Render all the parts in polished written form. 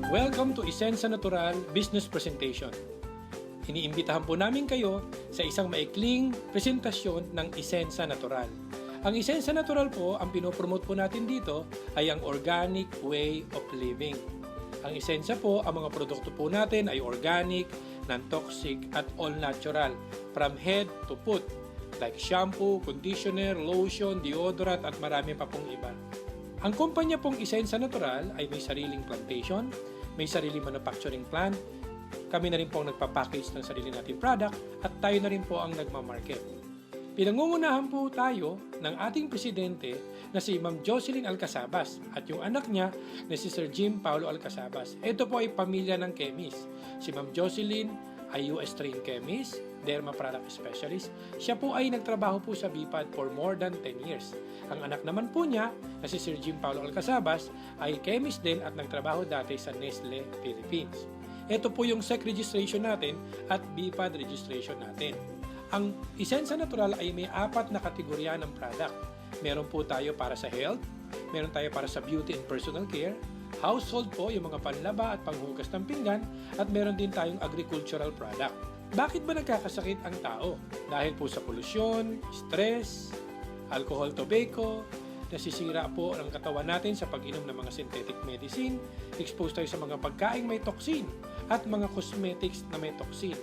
Welcome to Isensa Natural Business Presentation. Iniimbitahan po namin kayo sa isang maikling presentasyon ng Isensa Natural. Ang Isensa Natural po, ang pinopromote po natin dito ay ang organic way of living. Ang Isensa po, ang mga produkto po natin ay organic, non-toxic at all natural from head to foot like shampoo, conditioner, lotion, deodorant at marami pa pong iba. Ang kumpanya pong Isensa Natural ay may sariling plantation, may sariling manufacturing plant, kami na rin po ang nagpapackage ng sarili nating product at tayo na rin po ang nagmamarket. Pinangungunahan po tayo ng ating presidente na si Ma'am Jocelyn Alcazabas at yung anak niya na si Sir Jim Paulo Alcazabas. Ito po ay pamilya ng chemist. Si Ma'am Jocelyn ay US trained chemist, derma product specialist. Siya po ay nagtrabaho po sa BIPAD for more than 10 years. Ang anak naman po niya na si Sir Jim Paulo Alcazabas ay chemist din at nagtrabaho dati sa Nestle Philippines. Ito po yung SEC registration natin at BIPAD registration natin. Ang Isensa Natural ay may 4 na kategorya ng product. Meron po tayo para sa health, meron tayo para sa beauty and personal care, household po, yung mga panlaba at panghugas ng pinggan, at meron din tayong agricultural product. Bakit ba nagkakasakit ang tao? Dahil po sa polusyon, stress, alcohol, tobacco, nasisira po ang katawan natin sa pag-inom ng mga synthetic medicine, exposed tayo sa mga pagkaing may toxin at mga cosmetics na may toxin.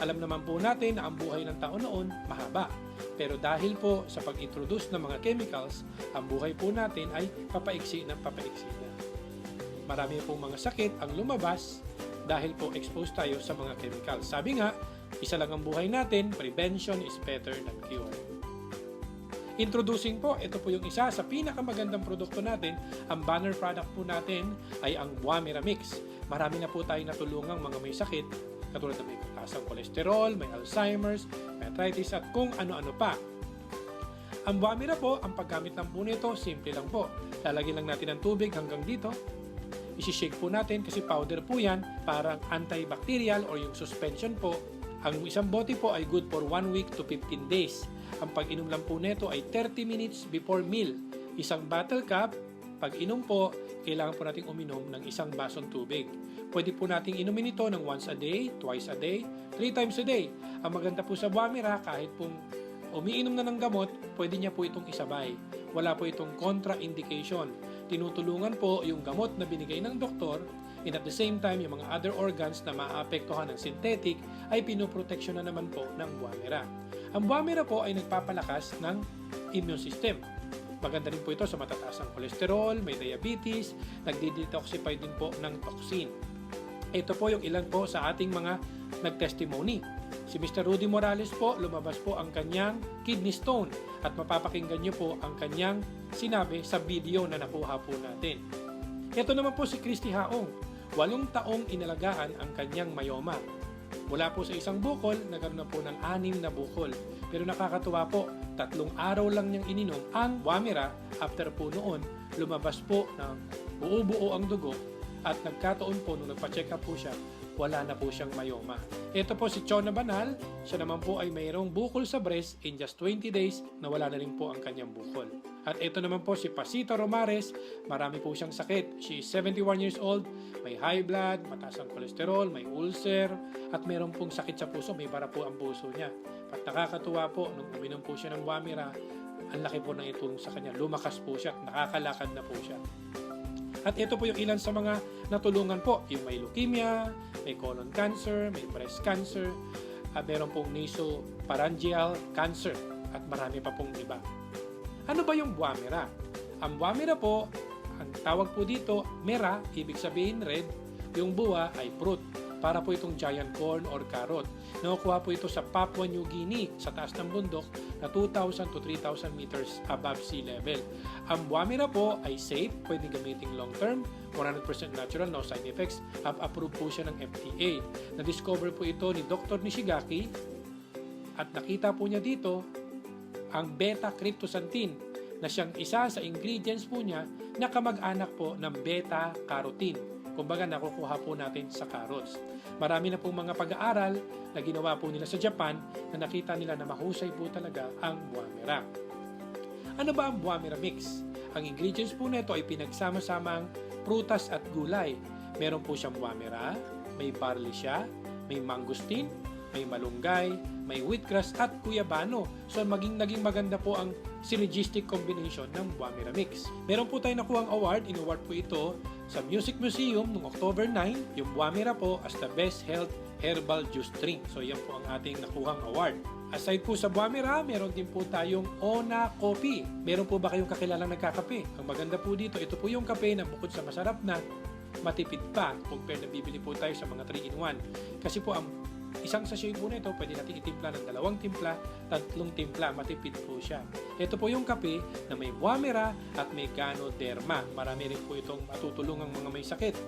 Alam naman po natin na ang buhay ng tao noon mahaba. Pero dahil po sa pag-introduce ng mga chemicals, ang buhay po natin ay papaiksi na. Marami pong mga sakit ang lumabas dahil po exposed tayo sa mga chemicals. Sabi nga, isa lang ang buhay natin, prevention is better than cure. Introducing po, ito po yung isa sa pinakamagandang produkto natin. Ang banner product po natin ay ang Buamira Mix. Marami na po tayong natulungang mga may sakit, katulad na may taas ang kolesterol, may Alzheimer's, may arthritis at kung ano-ano pa. Ang Buamira po, ang paggamit ng po nito, simple lang po. Lalagyan lang natin ng tubig hanggang dito. Isi-shake po natin kasi powder po yan, parang antibacterial or yung suspension po. Ang isang bote po ay good for 1 week to 15 days. Ang pag-inom lang po nito ay 30 minutes before meal. Isang bottle cup, pag inom po, kailangan po nating uminom ng isang basong tubig. Pwede po nating inumin ito ng once a day, twice a day, 3 times a day. Ang maganda po sa Buamira, kahit pong umiinom na ng gamot, pwede niya po itong isabay. Wala po itong contraindication. Tinutulungan po yung gamot na binigay ng doktor, and at the same time, yung mga other organs na maapektuhan ng synthetic ay pinoproteksyon na naman po ng Buamira. Ang Buamira po ay nagpapalakas ng immune system. Maganda rin po ito sa matataas ang kolesterol, may diabetes, nagdi-detoxify din po ng toxin. Ito po yung ilan po sa ating mga nag-testimony. Si Mr. Rudy Morales po, lumabas po ang kanyang kidney stone at mapapakinggan nyo po ang kanyang sinabi sa video na nakuha po natin. Ito naman po si Christy Haong, 8 taong inalagaan ang kanyang myoma. Mula po sa isang bukol, nagkaroon na po ng 6 na bukol. Pero nakakatuwa po, 3 araw lang niyang ininom ang Buamira. After po noon, lumabas po ng buo-buo ang dugo at nagkataon po nung nagpa-check up po siya, wala na po siyang myoma. Ito po si Chona Banal, siya naman po ay mayroong bukol sa breast in just 20 days na wala na rin po ang kanyang bukol. At ito naman po si Pasito Romares, marami po siyang sakit. She is 71 years old, may high blood, mataas ang kolesterol, may ulcer, at mayroon pong sakit sa puso, may bara po ang puso niya. At nakakatuwa po, nung uminom po siya ng Buamira, ang laki po ng itulong sa kanya. Lumakas po siya, nakakalakad na po siya. At ito po yung ilan sa mga natulungan po. Yung may leukemia, may colon cancer, may breast cancer, at meron pong nasopharyngeal cancer, at marami pa pong iba. Ano ba yung Buamira? Ang Buamira po, ang tawag po dito, mera, ibig sabihin red, yung bua ay fruit. Para po itong giant corn or carrot. Nakukuha po ito sa Papua New Guinea, sa taas ng bundok na 2,000 to 3,000 meters above sea level. Ang Buamira po ay safe, pwede gamitin long term, 100% natural, no side effects. Approved po siya ng FDA. Na-discover po ito ni Dr. Nishigaki at nakita po niya dito ang beta-cryptosantine na siyang isa sa ingredients po niya na kamag-anak po ng beta-carotene. Kumbaga, nakukuha po natin sa carrots. Marami na pong mga pag-aaral na ginawa po nila sa Japan na nakita nila na mahusay po talaga ang Buamira. Ano ba ang Buamira Mix? Ang ingredients po nito ay pinagsama-samang prutas at gulay. Meron po siyang wamira, may barley siya, may mangosteen, may malunggay, may wheatgrass at guyabano. So naging maganda po ang synergistic combination ng Wamira Mix. Meron po tayong nakuhang award. In-award po ito sa Music Museum noong October 9. Yung Wamira po as the best health herbal juice drink. So yan po ang ating nakuhang award. Aside po sa Wamira, meron din po tayong Ona Coffee. Meron po ba kayong kakilalang nagkakape? Ang maganda po dito, ito po yung kape na bukod sa masarap na, matipid pa compare na bibili po tayo sa mga 3-in-1. Kasi po ang isang sachet po nito, pwede natin itimpla ng 2 timpla, 3 timpla, matipid po siya. Ito po yung kape na may Wamira at may Ganoderma. Marami rin po itong matutulungang mga may sakit.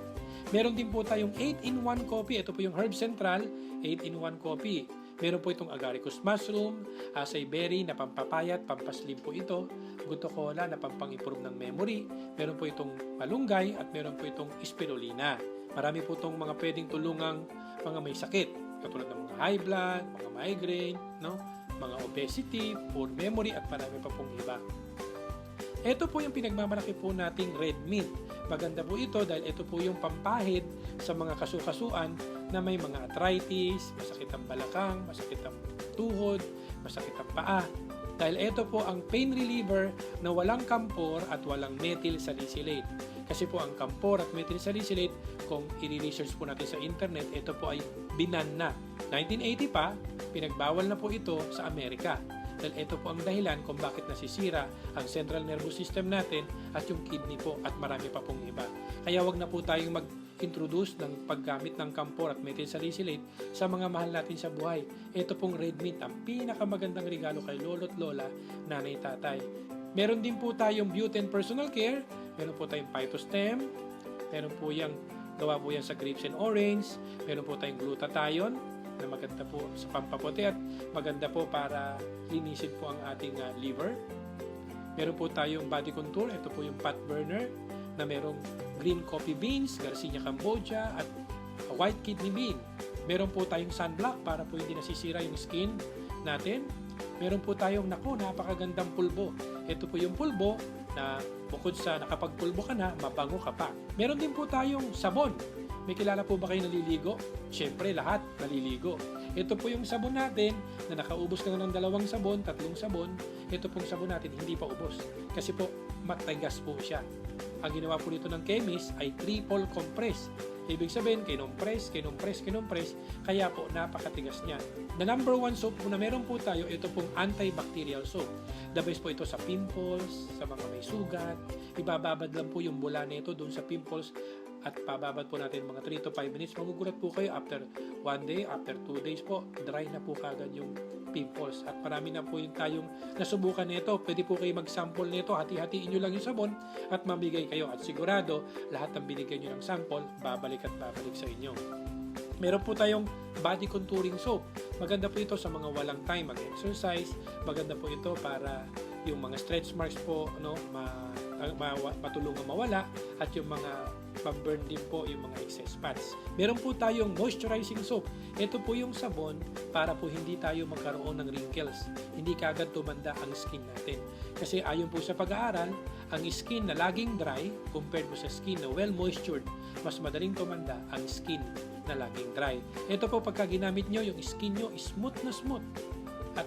Meron din po tayong 8-in-1 coffee. Ito po yung Herb Central 8-in-1 coffee. Meron po itong agaricus mushroom, acai berry na pampapayat, pampaslim po ito, guto cola na pampang-improve ng memory, meron po itong malunggay at meron po itong spirulina. Marami po itong mga pwedeng tulungang mga may sakit, katulad ng mga high blood, mga migraine, mga obesity, poor memory at marami pa pong iba. Ito po yung pinagmamalaki po nating red mint. Maganda po ito dahil ito po yung pampahid sa mga kasukasuan na may mga arthritis, masakit ang balakang, masakit ang tuhod, masakit ang paa. Dahil ito po ang pain reliever na walang kampor at walang methyl salicylate. Kasi po ang kampor at methyl salicylate, kung i-research po natin sa internet, ito po ay binan na. 1980 pa, pinagbawal na po ito sa Amerika. Dahil ito po ang dahilan kung bakit nasisira ang central nervous system natin at yung kidney po at marami pa pong iba. Kaya wag na po tayong mag-introduce ng paggamit ng kampor at methyl salicylate sa mga mahal natin sa buhay. Ito pong red mint, ang pinakamagandang regalo kay lolo't lola, nanay, tatay. Meron din po tayong Butane Personal Care, meron po tayong Phytostem, meron po yung gawa po yan sa grapes and orange, meron po tayong glutathione, na maganda po sa pampaputi at maganda po para linisin po ang ating liver. Meron po tayong body contour, ito po yung fat burner na merong green coffee beans, Garcinia Cambogia at white kidney bean. Meron po tayong sunblock para po hindi nasisira yung skin natin. Meron po tayong napakagandang pulbo. Ito po yung pulbo na bukod sa nakapagpulbo ka na, mabango ka pa. Meron din po tayong sabon. May kilala po ba kayo naliligo? Siyempre, lahat naliligo. Ito po yung sabon natin na nakaubos ka na ng 2 sabon, 3 sabon. Ito pong sabon natin hindi pa ubos. Kasi po, matigas po siya. Ang ginawa po nito ng chemist ay triple compress. Ibig sabihin, kinompress, kaya po napakatigas niya. The number 1 soap po na meron po tayo, ito pong antibacterial soap. The best po ito sa pimples, sa mga may sugat. Ibababad lang po yung bula nito doon sa pimples at pababad po natin mga 3 to 5 minutes. Magugulat po kayo after 1 day, after 2 days po, dry na po kagad yung pimples. At marami na po yung tayong nasubukan nito. Pwede po kayo mag-sample nito, hati-hatiin nyo lang yung sabon at mamigay kayo. At sigurado, lahat ng binigay nyo ng sample, babalik at babalik sa inyo. Meron po tayong body contouring soap. Maganda po ito sa mga walang time mag-exercise. Maganda po ito para yung mga stretch marks po matulungan mawala at yung mga pag-burn din po yung mga excess fats. Meron po tayong moisturizing soap. Ito po yung sabon para po hindi tayo magkaroon ng wrinkles. Hindi kaagad tumanda ang skin natin. Kasi ayon po sa pag-aaral, ang skin na laging dry compared mo sa skin na well moistured, mas madaling tumanda ang skin na laging dry. Ito po pagka ginamit nyo, yung skin nyo smooth na smooth. At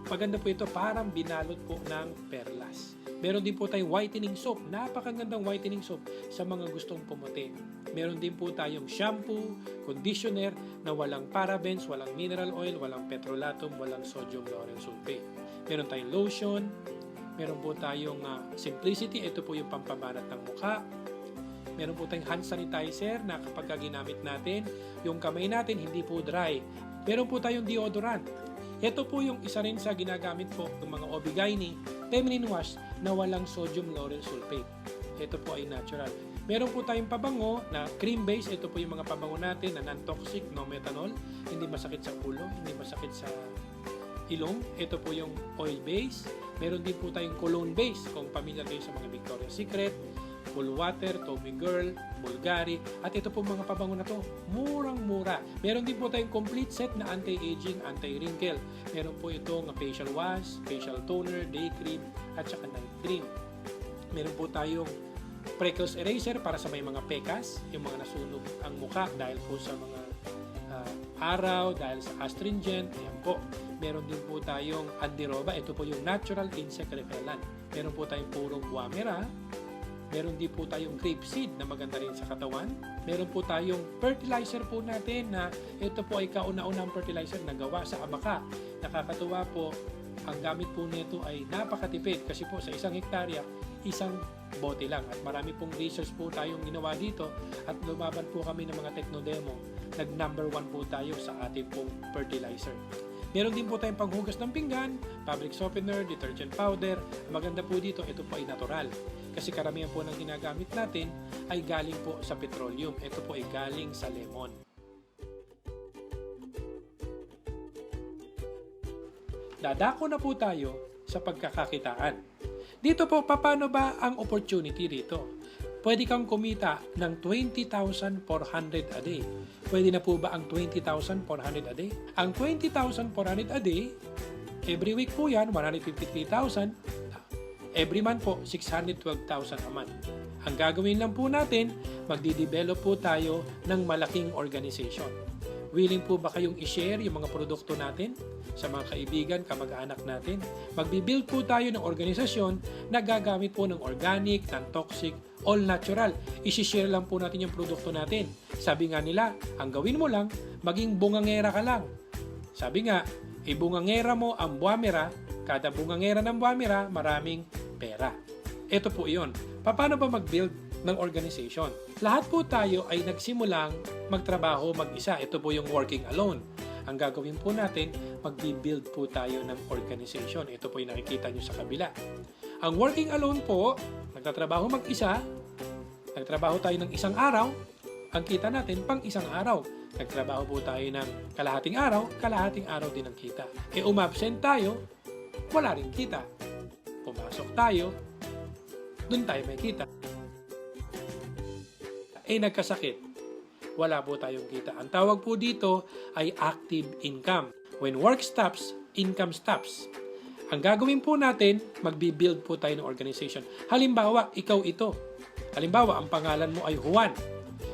maganda po ito, parang binalot po ng perlas. Meron din po tayong whitening soap. Napakagandang whitening soap sa mga gustong pumuti. Meron din po tayong shampoo, conditioner na walang parabens, walang mineral oil, walang petrolatum, walang sodium lauryl sulfate. Meron tayong lotion. Meron po tayong Simplicity. Ito po yung pampabanat ng mukha. Meron po tayong hand sanitizer na kapag ginamit natin, yung kamay natin hindi po dry. Meron po tayong deodorant. Ito po yung isa rin sa ginagamit po ng mga OB/GYN feminine wash na walang sodium lauryl sulfate. Ito po ay natural. Meron po tayong pabango na cream base. Ito po yung mga pabango natin na non-toxic, no methanol. Hindi masakit sa ulo, hindi masakit sa ilong. Ito po yung oil base. Meron din po tayong cologne base. Kung pamilyar kayo sa mga Victoria's Secret, Cool Water, Tommy Girl, Bulgari, at ito po mga pabango na to, murang-mura. Meron din po tayong complete set na anti-aging, anti-wrinkle. Meron po itong facial wash, facial toner, day cream, at saka night cream. Meron po tayong Freckles eraser para sa may mga pekas, yung mga nasunog ang muka dahil po sa mga araw, dahil sa astringent. Ayan po. Meron din po tayong Andiroba. Ito po yung natural insect repellent. Meron po tayong purong Guamera. Meron din po tayong grapeseed na maganda rin sa katawan. Meron po tayong fertilizer po natin na ito po ay kauna-unang fertilizer na gawa sa abaka. Nakakatuwa po, ang gamit po nito ay napakatipid kasi po sa isang hektarya, isang bote lang. At marami pong research po tayong ginawa dito at lumaban po kami ng mga techno-demo. Nag-number 1 po tayo sa ating pong fertilizer. Meron din po tayong panghugas ng pinggan, fabric softener, detergent powder. Maganda po dito, ito po ay natural. Kasi karamihan po ng ginagamit natin ay galing po sa petroleum. Ito po ay galing sa lemon. Dadako na po tayo sa pagkakakitaan. Dito po, paano ba ang opportunity dito? Pwede kang kumita ng 20,400 a day. Pwede na po ba ang 20,400 a day? Ang 20,400 a day, every week po yan, 153,000. Every month po, 612,000 a month. Ang gagawin lang po natin, magdi-develop po tayo ng malaking organization. Willing po ba kayong i-share yung mga produkto natin sa mga kaibigan, kamag-anak natin? Magbi-build po tayo ng organisasyon na gagamit po ng organic, non-toxic, all natural. I-share lang po natin yung produkto natin. Sabi nga nila, ang gawin mo lang, maging bungangera ka lang. Sabi nga, ibungangera mo ang buwamera, kada bungangera ng buwamera, maraming pera. Ito po iyon. Paano ba mag-build ng organization? Lahat po tayo ay nagsimulang magtrabaho mag-isa. Ito po yung working alone. Ang gagawin po natin, mag-build po tayo ng organization. Ito po yung nakikita nyo sa kabila. Ang working alone po, nagtatrabaho mag-isa, nagtrabaho tayo ng isang araw, ang kita natin pang isang araw. Nagtrabaho po tayo ng kalahating araw din ang kita. Umabsent tayo, wala rin kita. Pumasok tayo, dun tayo may kita. Nagkasakit, wala po tayong kita. Ang tawag po dito ay active income. When work stops, income stops. Ang gagawin po natin, magbi-build po tayo ng organization. Halimbawa, ikaw ito. Halimbawa, ang pangalan mo ay Juan.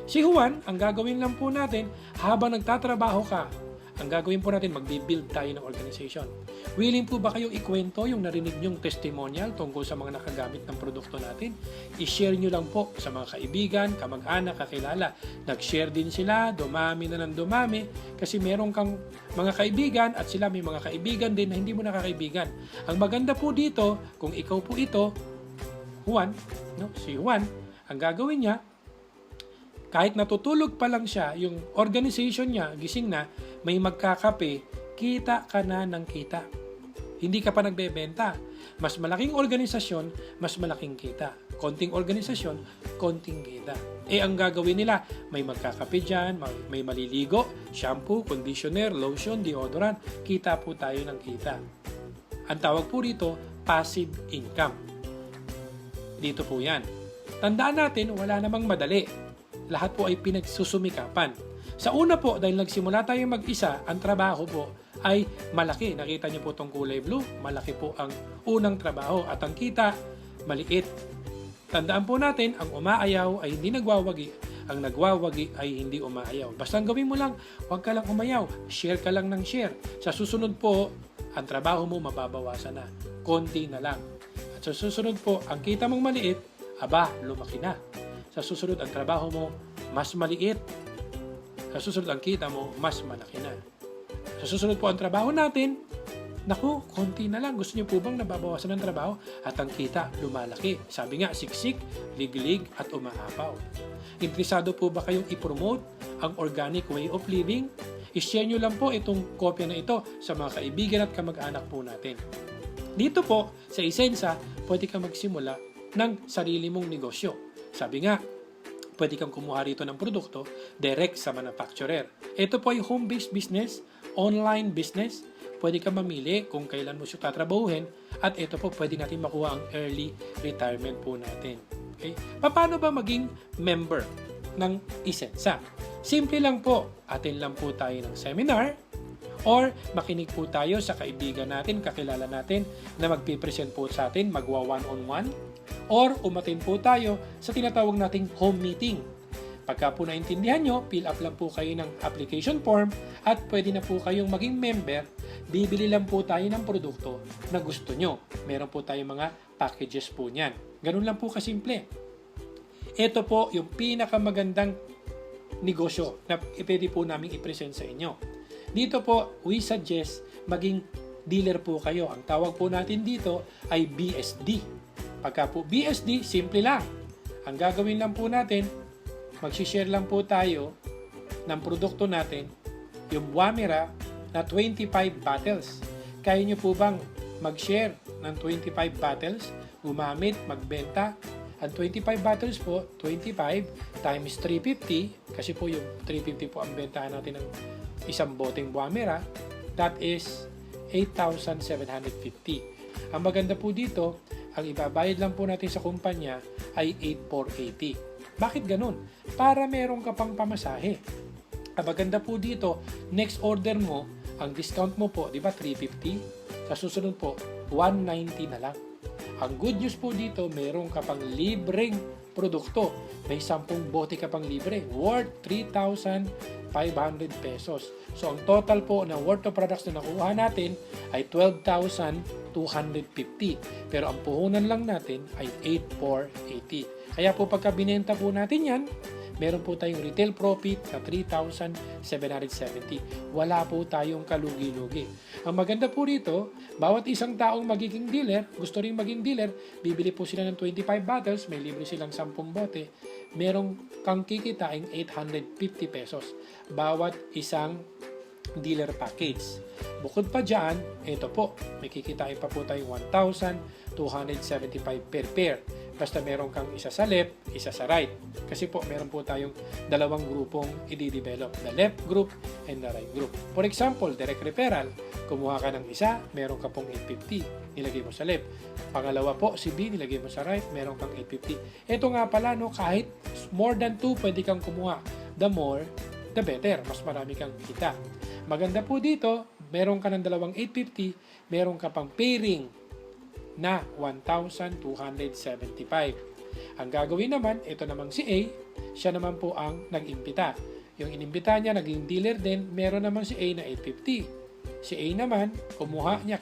Si Juan, ang gagawin lang po natin, habang nagtatrabaho ka, ang gagawin po natin, magbi-build tayo ng organization. Willing po ba kayong ikwento yung narinig nyong testimonial tungkol sa mga nakagamit ng produkto natin? I-share nyo lang po sa mga kaibigan, kamag-anak, kakilala. Nag-share din sila, dumami na ng dumami, kasi meron kang mga kaibigan at sila may mga kaibigan din na hindi mo nakakaibigan. Ang maganda po dito, kung ikaw po ito, Juan, si Juan, ang gagawin niya, kahit natutulog pa lang siya, yung organization niya, gising na, may magkakape, kita ka na ng kita. Hindi ka pa nagbebenta. Mas malaking organisasyon, mas malaking kita. Konting organisasyon, konting kita. Ang gagawin nila, may magkakape dyan, may maliligo, shampoo, conditioner, lotion, deodorant. Kita po tayo ng kita. Ang tawag po rito, passive income. Dito po yan. Tandaan natin, wala namang madali. Lahat po ay pinagsusumikapan. Sa una po, dahil nagsimula tayong mag-isa, ang trabaho po ay malaki. Nakita niyo po itong kulay blue, malaki po ang unang trabaho at ang kita, maliit. Tandaan po natin, ang umaayaw ay hindi nagwawagi, ang nagwawagi ay hindi umaayaw. Basta ang gawin mo lang, huwag ka lang umayaw, share ka lang ng share. Sa susunod po, ang trabaho mo mababawasan na, konti na lang. At sa susunod po, ang kita mong maliit, lumaki na. Sa susunod, ang trabaho mo, mas maliit. Sa susunod, ang kita mo, mas malaki na. Sa susunod po, ang trabaho natin, konti na lang. Gusto niyo po bang nababawasan ng trabaho? At ang kita, lumalaki. Sabi nga, siksik, liglig, at umaapaw. Interesado po ba kayong i-promote ang organic way of living? I-share nyo lang po itong kopya na ito sa mga kaibigan at kamag-anak po natin. Dito po, sa Isensa, pwede kang magsimula ng sarili mong negosyo. Sabi nga, pwede kang kumuha rito ng produkto direct sa manufacturer. Ito po ay home-based business, online business. Pwede kang mamili kung kailan mo siya tatrabahuhin at ito po pwede natin makuha ang early retirement po natin. Okay? Paano ba maging member ng Isensa? Simple lang po, attend lang po tayo ng seminar or makinig po tayo sa kaibigan natin, kakilala natin na magpipresent po sa atin, magwa one-on-one. or umattend po tayo sa tinatawag nating home meeting. Pagka po naintindihan nyo, fill up lang po kayo ng application form at pwede na po kayong maging member. Bibili lang po tayo ng produkto na gusto nyo. Meron po tayong mga packages po niyan. Ganun lang po kasimple. Ito po yung pinakamagandang negosyo na pwede po namin i-present sa inyo. Dito po, we suggest maging dealer po kayo. Ang tawag po natin dito ay BSD. Pagka po BSD, simple lang. Ang gagawin lang po natin, magsishare lang po tayo ng produkto natin, yung Wamira na 25 bottles. Kaya nyo po bang mag-share ng 25 bottles, gumamit, magbenta? Ang 25 bottles po, 25 times 350, kasi po yung 350 po ang bentahan natin ng isang boteng Wamira, that is 8,750. Ang maganda po dito, ang ibabayad lang po natin sa kumpanya ay 8,480. Bakit ganun? Para meron ka pang pamasahe. Ang maganda po dito, next order mo, ang discount mo po, di ba 350? Sa susunod po, 190 na lang. Ang good news po dito, meron ka pang libreng produkto. May 10 bote ka pang libre, worth 3,500 pesos. So, ang total po na worth of products na nakuha natin ay 12,250. Pero ang puhunan lang natin ay 8,480. Kaya po pagka binenta po natin yan, meron po tayong retail profit na 3,770. Wala po tayong kalugi-lugi. Ang maganda po rito, bawat isang taong magiging dealer, gusto ring maging dealer, bibili po sila ng 25 bottles, may libre silang 10 bote, merong kang kikitain 850 pesos. Bawat isang dealer package. Bukod pa dyan, ito po, may kikitain pa po tayong 1,275 per pair. Basta meron kang isa sa left, isa sa right. Kasi po, meron po tayong dalawang grupong i-develop. The left group and the right group. For example, direct referral. Kumuha ka ng isa, meron ka pong 850. Nilagay mo sa left. Pangalawa po, si B, nilagay mo sa right, meron kang 850. Ito nga pala, no, kahit more than 2, pwede kang kumuha. The more, the better. Mas marami kang kita. Maganda po dito, meron ka ng dalawang 850, meron ka pang pairing na 1,275. Ang gagawin naman, ito namang si A, siya naman po ang nag-imbita. Yung inimbita niya, naging dealer din, meron naman si A na 850. Si A naman, kinuha niya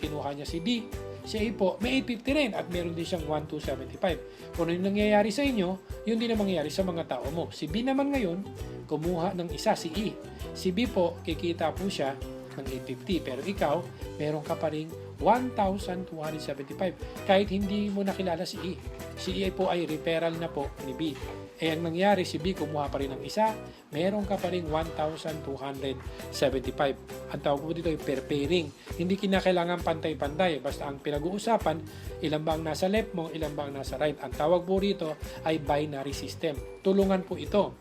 si B. Si A po, may 850 rin at meron din siyang 1,275. Kung ano yung nangyayari sa inyo, yun din ang mangyayari sa mga tao mo. Si B naman ngayon, kumuha ng isa, si E. Si B po, kikita po siya ng 850. Pero ikaw, meron ka pa rin 1,275. Kahit hindi mo nakilala si E. Si E po ay referral na po ni B. Ang nangyari, si B kumuha pa rin ng isa, meron ka pa rin 1,275. Ang tawag po dito ay per pairing. Hindi kinakailangan pantay-pantay. Basta ang pinag-uusapan, ilan ba ang nasa left mo, ilan ba ang nasa right. Ang tawag po rito ay binary system. Tulungan po ito.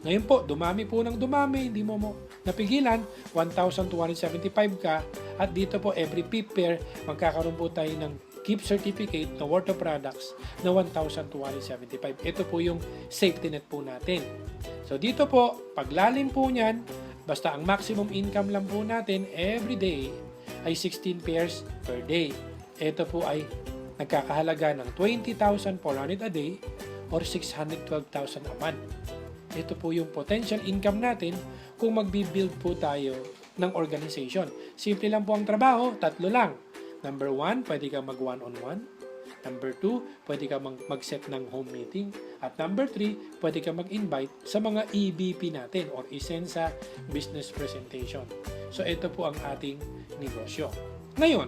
Ngayon po, dumami po ng dumami, hindi mo napigilan, 1,275 ka, at dito po every fifth pair, magkakaroon po tayo ng gift certificate na worth of products na 1,275. Ito po yung safety net po natin. So dito po, paglalim po niyan, basta ang maximum income lang po natin every day ay 16 pairs per day. Ito po ay nagkakahalaga ng 20,400 a day or 612,000 a month. Ito po yung potential income natin kung magbi-build po tayo ng organization. Simple lang po ang trabaho, 3 lang. Number 1, pwede kang mag one-on-one. Number 2, pwede kang mag-set ng home meeting. At number 3, pwede kang mag-invite sa mga EBP natin or Isensa Business Presentation. So ito po ang ating negosyo. Ngayon,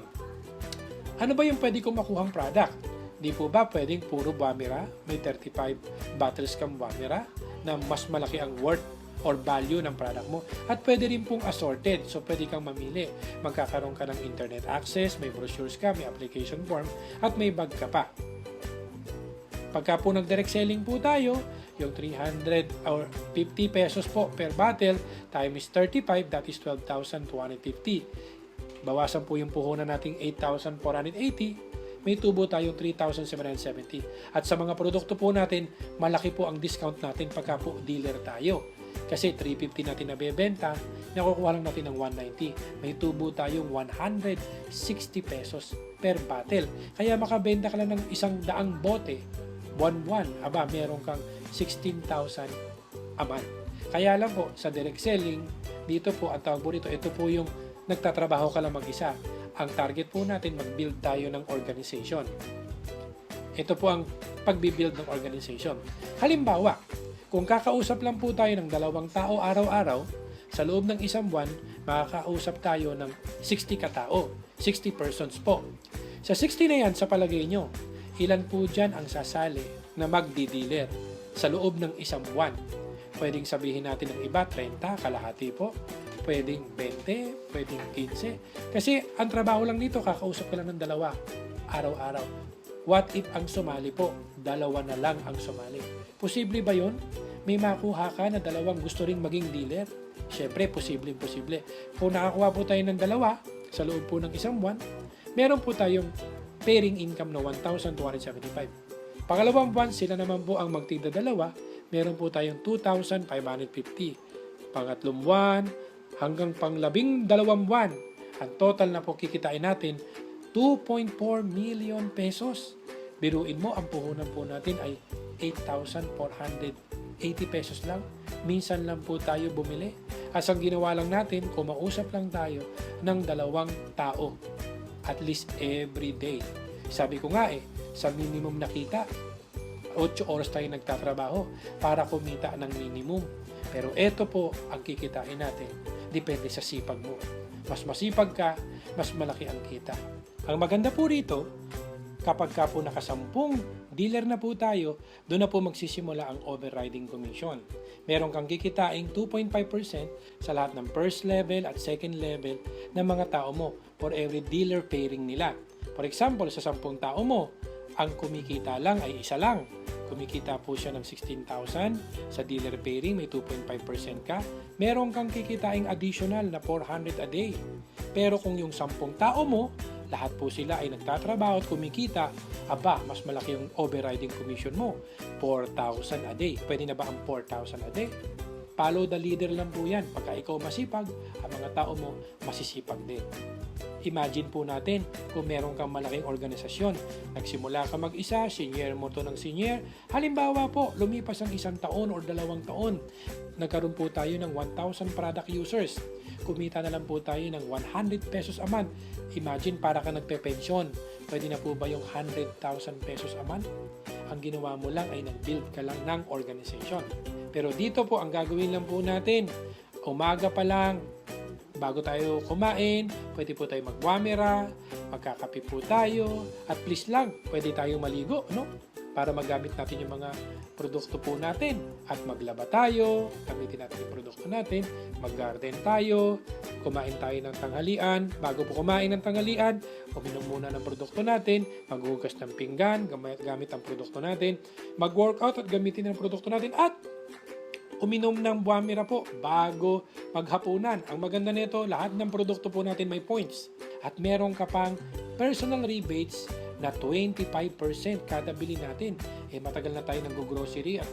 ano ba yung pwede kong makuhang product? Di po ba pwedeng puro Wamira? May 35 bottles kang Wamira na mas malaki ang worth or value ng product mo. At pwede rin pong assorted. So, pwede kang mamili. Magkakaroon ka ng internet access, may brochures ka, may application form, at may bag ka pa. Pagka po nag-direct selling po tayo, yung 300 or 50 pesos po per bottle times 35, that is 12,250. Bawasan po yung puhunan nating 8,480. May tubo tayong 3,770. At sa mga produkto po natin, malaki po ang discount natin pagka po dealer tayo. Kasi 350 natin nabebenta, nakukuha lang natin ng 190. May tubo tayong 160 pesos per bottle. Kaya makabenta ka lang ng 100 bote, buwan-buwan, meron kang 16,000 a month. Kaya lang po, sa direct selling, dito po, ang tawag po rito, ito po yung nagtatrabaho ka lang mag-isa. Ang target po natin, mag-build tayo ng organization. Ito po ang pagbibuild ng organization. Halimbawa, kung kakausap lang po tayo ng 2 tao araw-araw, sa loob ng 1 buwan, makakausap tayo ng 60 katao, 60 persons po. Sa 60 na yan, sa palagay nyo, ilan po dyan ang sasali na magdi-dealer sa loob ng 1 buwan? Pwedeng sabihin natin ng iba, 30, kalahati po. Pwedeng 20, pwedeng 15. Kasi ang trabaho lang nito, kakausap ka lang ng 2 araw-araw. What if ang sumali po? 2 na lang ang sumali. Posible ba yun? May makuha ka na 2 gusto ring maging dealer? Siyempre, posible. Kung nakakuha po tayo ng 2 sa loob po ng 1 buwan, meron po tayong pairing income na 1,275. Pangalawang buwan, sila naman po ang magtigda 2, meron po tayong 2,550. Pangatlong buwan, hanggang pang-12 buwan, ang total na po kikitain natin, 2.4 million pesos. Biruin mo, ang puhunan po natin ay 8,480 pesos lang. Minsan lang po tayo bumili. As ang ginawa lang natin, kumausap lang tayo ng 2 tao. At least every day. Sabi ko nga sa minimum na kita, 8 oras tayo nagtatrabaho para kumita ng minimum. Pero ito po ang kikitain natin. Depende sa sipag mo. Mas masipag ka, mas malaki ang kita. Ang maganda po rito, kapag ka po nakasampung dealer na po tayo, doon na po magsisimula ang overriding commission. Meron kang kikitaing 2.5% sa lahat ng first level at second level ng mga tao mo for every dealer pairing nila. For example, sa 10 tao mo, ang kumikita lang ay 1 lang. Kumikita po siya ng 16,000 sa dealer pairing, may 2.5% ka. Meron kang kikitaing additional na 400 a day. Pero kung yung 10 tao mo, lahat po sila ay nagtatrabaho at kumikita, mas malaki yung overriding commission mo. 4,000 a day. Pwede na ba ang 4,000 a day? Follow the leader lang po yan. Pagka ikaw masipag, ang mga tao mo masisipag din. Imagine po natin kung meron kang malaking organisasyon. Nagsimula ka mag-isa, senior mo to ng senior. Halimbawa po, lumipas ang 1 taon or 2 taon. Nagkaroon po tayo ng 1,000 product users. Kumita na lang po tayo ng 100 pesos a month. Imagine, para ka nagpe-pensyon. Pwede na po ba yung 100,000 pesos a month? Ang ginawa mo lang ay nag-build ka lang ng organization. Pero dito po, ang gagawin lang po natin, umaga pa lang, bago tayo kumain, pwede po tayo magwamera, magkakape po tayo, at please lang, pwede tayo maligo, no? Para magamit natin yung mga produkto po natin. At maglaba tayo, gamitin natin yung produkto natin, mag-garden tayo, kumain tayo ng tanghalian. Bago po kumain ng tanghalian, uminom muna ng produkto natin, maghugas ng pinggan, gamit ang produkto natin, mag-workout at gamitin ang produkto natin, at uminom ng buwamira po bago maghapunan. Ang maganda nito, lahat ng produkto po natin may points. At meron ka pang personal rebates na 25% kada bili natin. Matagal na tayo nag-grocery at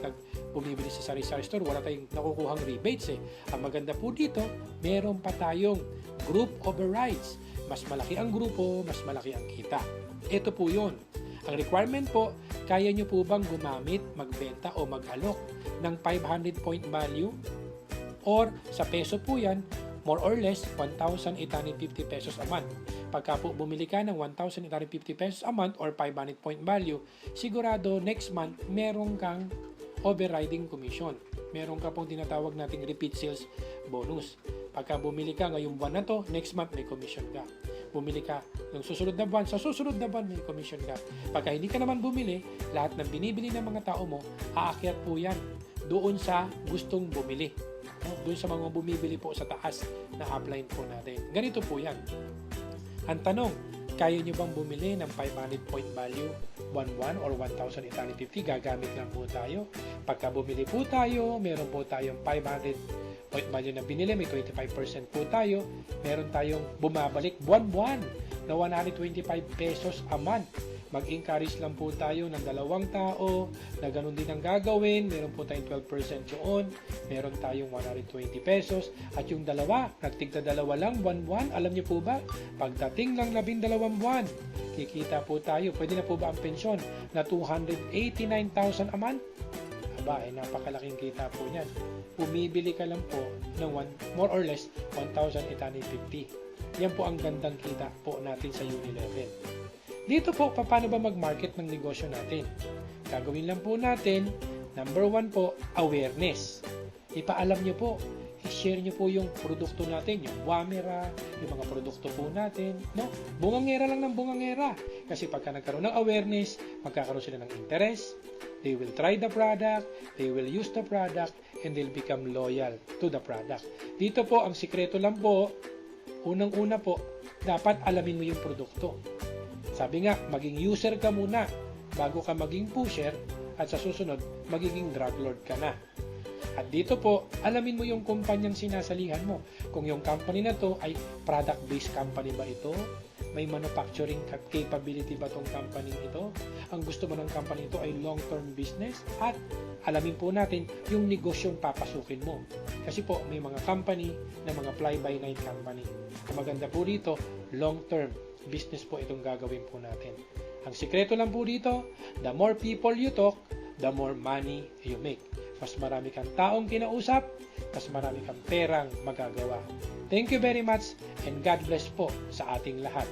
bumibili sa sari-sari store, wala tayong nakukuhang rebates. Ang maganda po dito, meron pa tayong group overrides. Mas malaki ang grupo, mas malaki ang kita. Ito po yun. Ang requirement po, kaya nyo po bang gumamit, magbenta o mag-alok ng 500 point value? Or sa peso po yan, more or less 1,850 pesos a month. Pagka po bumili ka ng 1,850 pesos a month or 500 point value, sigurado next month meron kang overriding commission. Meron ka pong tinatawag nating repeat sales bonus. Pagka bumili ka ngayong buwan na to, next month may commission ka. Bumili ka ng susunod na buwan, sa susunod na buwan may commission ka. Pagka hindi ka naman bumili, lahat ng binibili ng mga tao mo, aakyat po yan doon sa gustong bumili. Doon sa mga bumibili po sa taas na upline po natin. Ganito po yan. Ang tanong, kaya nyo bang bumili ng 500 point value 1,1 or 1,850? Gagamit lang po tayo. Pagka bumili po tayo, meron po tayong 500 point value na binili, may 25% po tayo. Meron tayong bumabalik buwan-buwan na 125 pesos a month. mag-encourage lang po tayo ng 2 tao na ganun din ang gagawin. Meron po tayong 12% yun. Meron tayong 120 pesos. At yung dalawa, nagtigda 2 lang, buwan-buwan. Alam niyo po ba, pagdating lang 12 buwan, kikita po tayo. Pwede na po ba ang pensyon na 289,000 a month? Aba, ay napakalaking kita po niyan. Bumibili ka lang po ng more or less 1,850. Yan po ang gandang kita po natin sa Unilevel. Dito po, paano ba mag-market ng negosyo natin? Gagawin lang po natin, number 1 po, awareness. Ipaalam nyo po, i-share nyo po yung produkto natin, yung Wamira, yung mga produkto po natin, no? Bungangera lang ng bungangera. Kasi pagka nagkaroon ng awareness, magkakaroon sila ng interest, they will try the product, they will use the product, and they'll become loyal to the product. Dito po, ang sikreto lang po, unang-una po, dapat alamin mo yung produkto. Sabi nga, maging user ka muna bago ka maging pusher at sa susunod, magiging drug lord ka na. At dito po, alamin mo yung kumpanyang sinasalihan mo. Kung yung company na to ay product-based company ba ito? May manufacturing capability ba tong company ito? Ang gusto mo ng company ito ay long-term business? At alamin po natin yung negosyong papasukin mo. Kasi po, may mga company na mga fly-by-night company. Ang maganda po dito, long-term business po itong gagawin po natin. Ang sikreto lang po dito, the more people you talk, the more money you make. Mas marami kang taong kinausap, mas marami kang perang magagawa. Thank you very much and God bless po sa ating lahat.